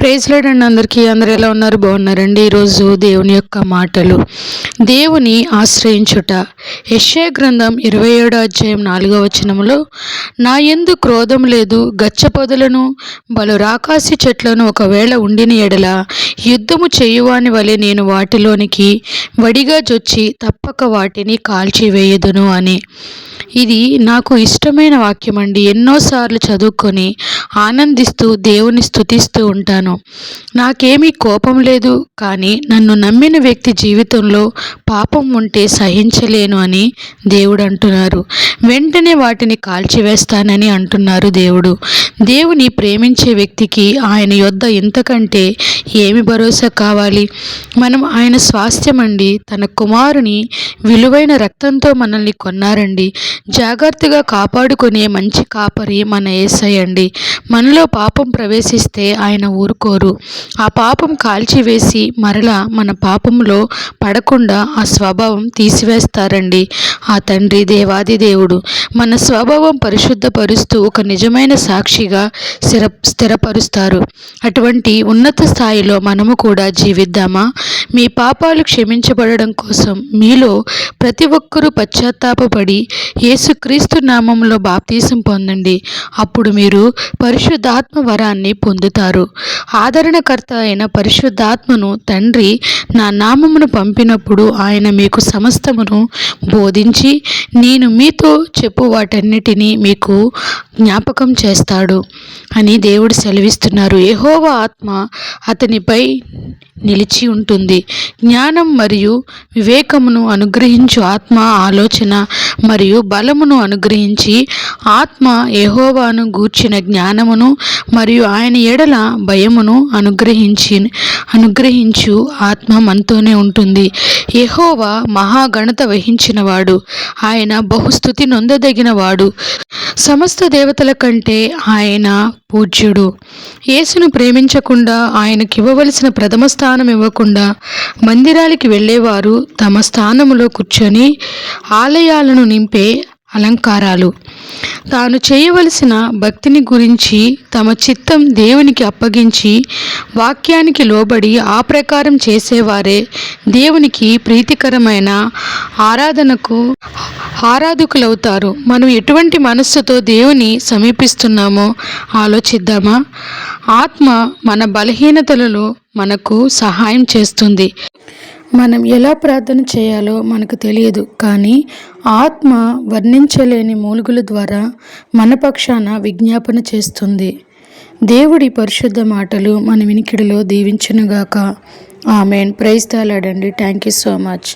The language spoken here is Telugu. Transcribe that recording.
ప్రైజ్ లార్డ్ అండి. అందరూ ఎలా ఉన్నారు? బాగున్నారండి. ఈరోజు దేవుని యొక్క మాటలు, దేవుని ఆశ్రయించుట. యెషయా గ్రంథం 27వ అధ్యాయం 4వ వచనములో, నా యందు క్రోధం లేదు, గచ్చపొదలను బలు రాకాసి చెట్లను ఒకవేళ ఉండిన ఎడల యుద్ధము చేయువాని వలె నేను వాటిలోనికి వడిగా జొచ్చి తప్పక వాటిని కాల్చివేయుదును అని. ఇది నాకు ఇష్టమైన వాక్యం అండి. ఎన్నోసార్లు చదువుకొని ఆనందిస్తూ దేవుని స్తుతిస్తూ ఉంటాను. నాకేమీ కోపం లేదు, కానీ నన్ను నమ్మిన వ్యక్తి జీవితంలో పాపం ఉంటే సహించలేను అని దేవుడు అంటున్నారు. వెంటనే వాటిని కాల్చివేస్తానని అంటున్నారు దేవుడు. దేవుని ప్రేమించే వ్యక్తికి ఆయన యొద్ద ఇంతకంటే ఏమి భరోసా కావాలి? మనం ఆయన స్వాస్థ్యం అండి. తన కుమారుని విలువైన రక్తంతో మనల్ని కొన్నారండి. జాగ్రత్తగా కాపాడుకునే మంచి కాపరి మన యేసయ్య అండి. మనలో పాపం ప్రవేశిస్తే ఆయన ఊరుకోరు. ఆ పాపం కాల్చివేసి మరలా మన పాపంలో పడకుండా ఆ స్వభావం తీసివేస్తారండి. ఆ తండ్రి దేవాది దేవుడు మన స్వభావం పరిశుద్ధపరుస్తూ ఒక నిజమైన సాక్షిగా స్థిరపరుస్తారు. అటువంటి ఉన్నత స్థాయిలో మనము కూడా జీవిద్దామా? మీ పాపాలు క్షమించబడడం కోసం మీలో ప్రతి ఒక్కరూ పశ్చాత్తాపపడి యేసుక్రీస్తు నామంలో బాప్తీసం పొందండి. అప్పుడు మీరు పరిశుద్ధాత్మ వరాన్ని పొందుతారు. ఆదరణకర్త అయిన పరిశుద్ధాత్మను తండ్రి నా నామమును పంపినప్పుడు ఆయన మీకు సమస్తమును బోధించి నేను మీతో చెప్పు వాటన్నిటినీ మీకు జ్ఞాపకం చేస్తాడు అని దేవుడు సెలవిస్తున్నారు. యెహోవా ఆత్మ అతనిపై నిలిచి ఉంటుంది. జ్ఞానం మరియు వివేకమును అనుగ్రహించు ఆత్మ ఆలోచన మరియు బలమును అనుగ్రహించి ఆత్మ యెహోవాను గూర్చిన జ్ఞానమును మరియు ఆయన ఎడల భయమును అనుగ్రహించు ఆత్మ మనతోనే ఉంటుంది. యెహోవా మహాఘనత వహించినవాడు, ఆయన బహుస్తుతి నొందదగిన వాడు, సమస్త దేవతల కంటే ఆయన పూజ్యుడు. యేసును ప్రేమించకుండా ఆయనకి ఇవ్వవలసిన ప్రథమ స్థానం ఇవ్వకుండా మందిరాలకి వెళ్ళేవారు తమ స్థానములో కూర్చొని ఆలయాలను నింపే అలంకారాలు. తాను చేయవలసిన భక్తిని గురించి తమ చిత్తం దేవునికి అప్పగించి వాక్యానికి లోబడి ఆ ప్రకారం చేసేవారే దేవునికి ప్రీతికరమైన ఆరాధకులవుతారు. మనం ఎటువంటి మనస్సుతో దేవుని సమీపిస్తున్నామో ఆలోచిద్దామా? ఆత్మ మన బలహీనతలలో మనకు సహాయం చేస్తుంది. మనం ఎలా ప్రార్థన చేయాలో మనకు తెలియదు, కానీ ఆత్మ వర్ణించలేని మూలుగుల ద్వారా మన పక్షాన విజ్ఞాపన చేస్తుంది. దేవుడి పరిశుద్ధ మాటలు మన వినికిడిలో దీవించునుగాక. ఆమేన్. ప్రైజ్ ది లార్డ్ అండి. Thank you so much.